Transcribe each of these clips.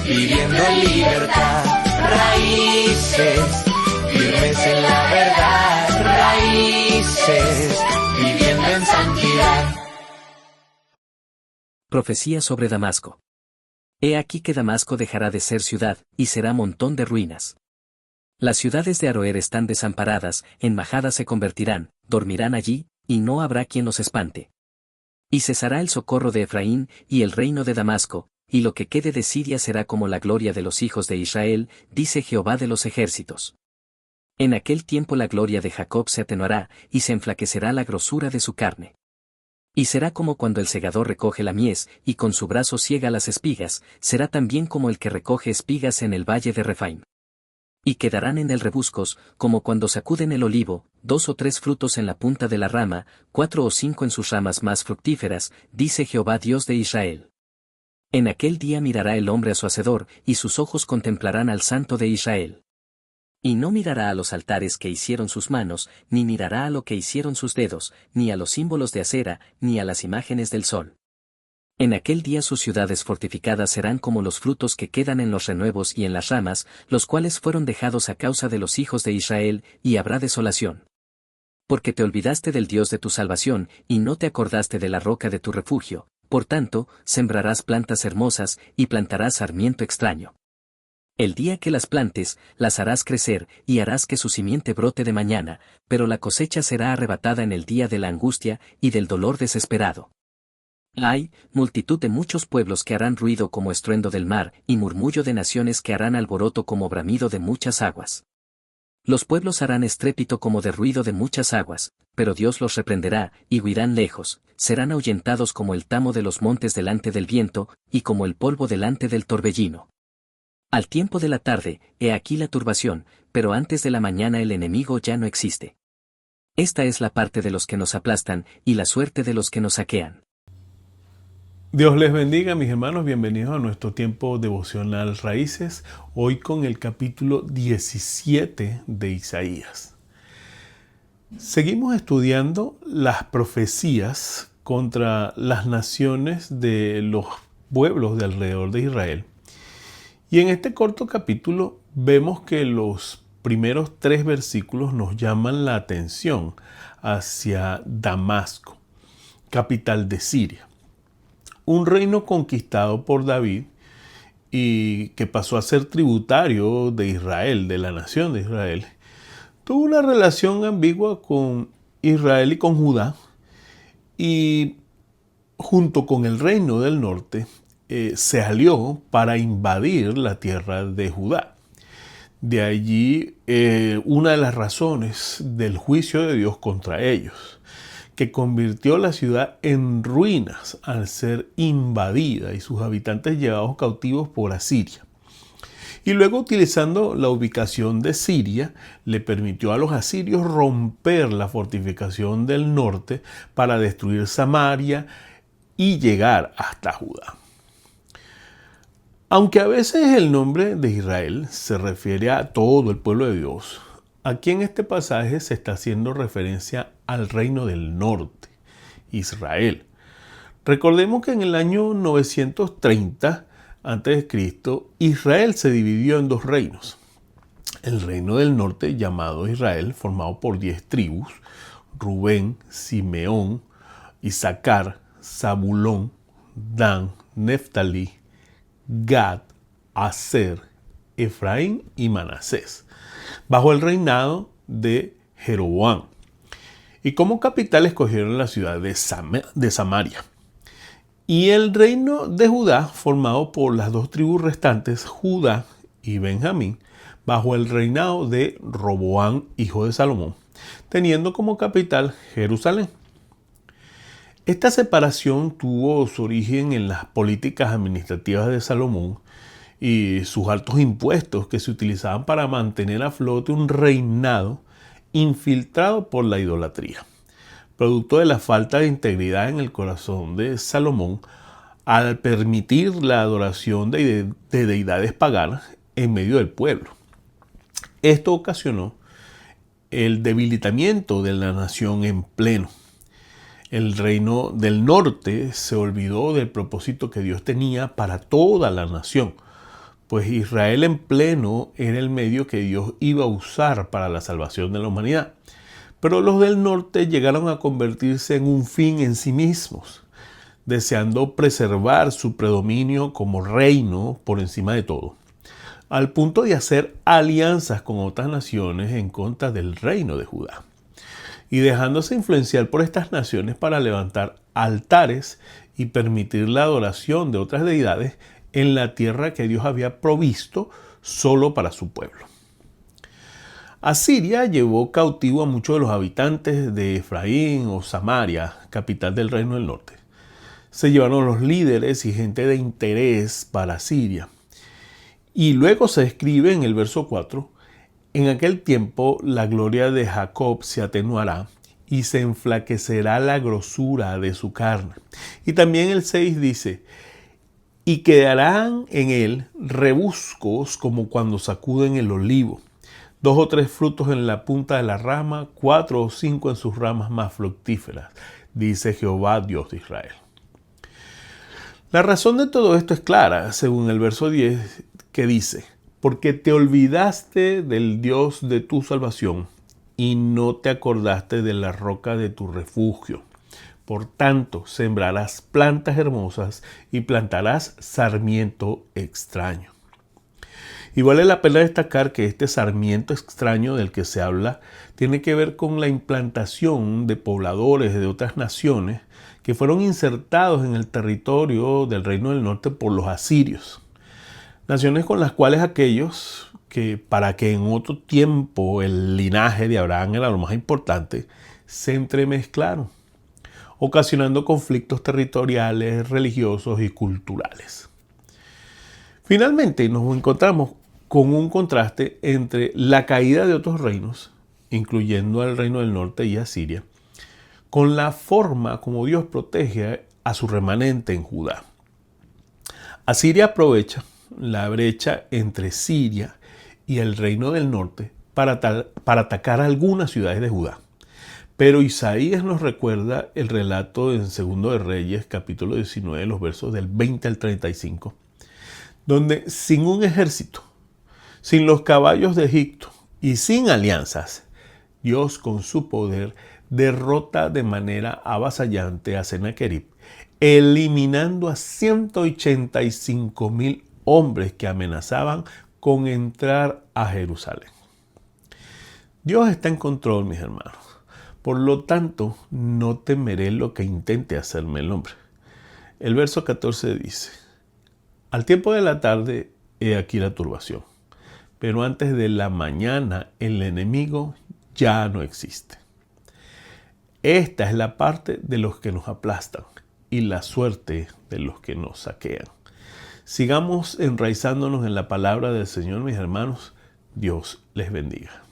viviendo en libertad. Raíces, firmes en la verdad. Raíces, viviendo en santidad. Profecía sobre Damasco. He aquí que Damasco dejará de ser ciudad, y será montón de ruinas. Las ciudades de Aroer están desamparadas, en majadas se convertirán, dormirán allí, y no habrá quien los espante. Y cesará el socorro de Efraín, y el reino de Damasco, y lo que quede de Siria será como la gloria de los hijos de Israel, dice Jehová de los ejércitos. En aquel tiempo la gloria de Jacob se atenuará, y se enflaquecerá la grosura de su carne. Y será como cuando el segador recoge la mies, y con su brazo ciega las espigas, será también como el que recoge espigas en el valle de Refaim. Y quedarán en el rebuscos, como cuando sacuden el olivo, 2 o 3 frutos en la punta de la rama, 4 o 5 en sus ramas más fructíferas, dice Jehová Dios de Israel. En aquel día mirará el hombre a su hacedor, y sus ojos contemplarán al Santo de Israel. Y no mirará a los altares que hicieron sus manos, ni mirará a lo que hicieron sus dedos, ni a los símbolos de acera, ni a las imágenes del sol. En aquel día sus ciudades fortificadas serán como los frutos que quedan en los renuevos y en las ramas, los cuales fueron dejados a causa de los hijos de Israel, y habrá desolación. Porque te olvidaste del Dios de tu salvación, y no te acordaste de la roca de tu refugio, por tanto, sembrarás plantas hermosas, y plantarás sarmiento extraño. El día que las plantes, las harás crecer, y harás que su simiente brote de mañana, pero la cosecha será arrebatada en el día de la angustia, y del dolor desesperado. Hay multitud de muchos pueblos que harán ruido como estruendo del mar, y murmullo de naciones que harán alboroto como bramido de muchas aguas. Los pueblos harán estrépito como de ruido de muchas aguas, pero Dios los reprenderá, y huirán lejos, serán ahuyentados como el tamo de los montes delante del viento, y como el polvo delante del torbellino. Al tiempo de la tarde, he aquí la turbación, pero antes de la mañana el enemigo ya no existe. Esta es la parte de los que nos aplastan, y la suerte de los que nos saquean. Dios les bendiga, mis hermanos, bienvenidos a nuestro tiempo devocional Raíces, hoy con el capítulo 17 de Isaías. Seguimos estudiando las profecías contra las naciones de los pueblos de alrededor de Israel. Y en este corto capítulo vemos que los primeros 3 versículos nos llaman la atención hacia Damasco, capital de Siria. Un reino conquistado por David y que pasó a ser tributario de Israel, de la nación de Israel, tuvo una relación ambigua con Israel y con Judá, y junto con el reino del norte se alió para invadir la tierra de Judá. De allí una de las razones del juicio de Dios contra ellos, que convirtió la ciudad en ruinas al ser invadida y sus habitantes llevados cautivos por Asiria. Y luego, utilizando la ubicación de Siria, le permitió a los asirios romper la fortificación del norte para destruir Samaria y llegar hasta Judá. Aunque a veces el nombre de Israel se refiere a todo el pueblo de Dios, aquí en este pasaje se está haciendo referencia al reino del norte, Israel. Recordemos que en el año 930 a.C., Israel se dividió en 2 reinos. El reino del norte, llamado Israel, formado por 10 tribus: Rubén, Simeón, Isaacar, Zabulón, Dan, Neftalí, Gad, Aser, Efraín y Manasés, bajo el reinado de Jeroboam. Y como capital escogieron la ciudad de Samaria. Y el reino de Judá, formado por las 2 tribus restantes, Judá y Benjamín, bajo el reinado de Roboam, hijo de Salomón, teniendo como capital Jerusalén. Esta separación tuvo su origen en las políticas administrativas de Salomón y sus altos impuestos que se utilizaban para mantener a flote un reinado infiltrado por la idolatría, producto de la falta de integridad en el corazón de Salomón al permitir la adoración de deidades paganas en medio del pueblo. Esto ocasionó el debilitamiento de la nación en pleno. El reino del norte se olvidó del propósito que Dios tenía para toda la nación, pues Israel en pleno era el medio que Dios iba a usar para la salvación de la humanidad. Pero los del norte llegaron a convertirse en un fin en sí mismos, deseando preservar su predominio como reino por encima de todo, al punto de hacer alianzas con otras naciones en contra del reino de Judá, y dejándose influenciar por estas naciones para levantar altares y permitir la adoración de otras deidades en la tierra que Dios había provisto solo para su pueblo. Asiria llevó cautivo a muchos de los habitantes de Efraín o Samaria, capital del reino del norte. Se llevaron los líderes y gente de interés para Siria. Y luego se escribe en el verso 4, en aquel tiempo la gloria de Jacob se atenuará y se enflaquecerá la grosura de su carne. Y también el 6 dice, y quedarán en él rebuscos como cuando sacuden el olivo, 2 o 3 frutos en la punta de la rama, 4 o 5 en sus ramas más fructíferas, dice Jehová Dios de Israel. La razón de todo esto es clara, según el verso 10, que dice, porque te olvidaste del Dios de tu salvación y no te acordaste de la roca de tu refugio. Por tanto, sembrarás plantas hermosas y plantarás sarmiento extraño. Y vale la pena destacar que este sarmiento extraño del que se habla tiene que ver con la implantación de pobladores de otras naciones que fueron insertados en el territorio del Reino del Norte por los asirios. Naciones con las cuales aquellos que, para que en otro tiempo el linaje de Abraham era lo más importante, se entremezclaron, ocasionando conflictos territoriales, religiosos y culturales. Finalmente nos encontramos con un contraste entre la caída de otros reinos, incluyendo al reino del norte y a Siria, con la forma como Dios protege a su remanente en Judá. Asiria aprovecha la brecha entre Siria y el reino del norte para atacar algunas ciudades de Judá. Pero Isaías nos recuerda el relato en 2 de Reyes, capítulo 19, los versos del 20 al 35, donde sin un ejército, sin los caballos de Egipto y sin alianzas, Dios con su poder derrota de manera avasallante a Sennacherib, eliminando a 185,000 hombres que amenazaban con entrar a Jerusalén. Dios está en control, mis hermanos. Por lo tanto, no temeré lo que intente hacerme el hombre. El verso 14 dice, al tiempo de la tarde, he aquí la turbación, pero antes de la mañana el enemigo ya no existe. Esta es la parte de los que nos aplastan y la suerte de los que nos saquean. Sigamos enraizándonos en la palabra del Señor, mis hermanos. Dios les bendiga.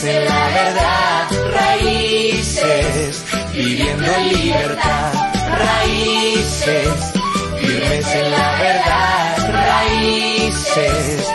en la verdad. Raíces, viviendo en libertad. Raíces, firmes en la verdad. Raíces,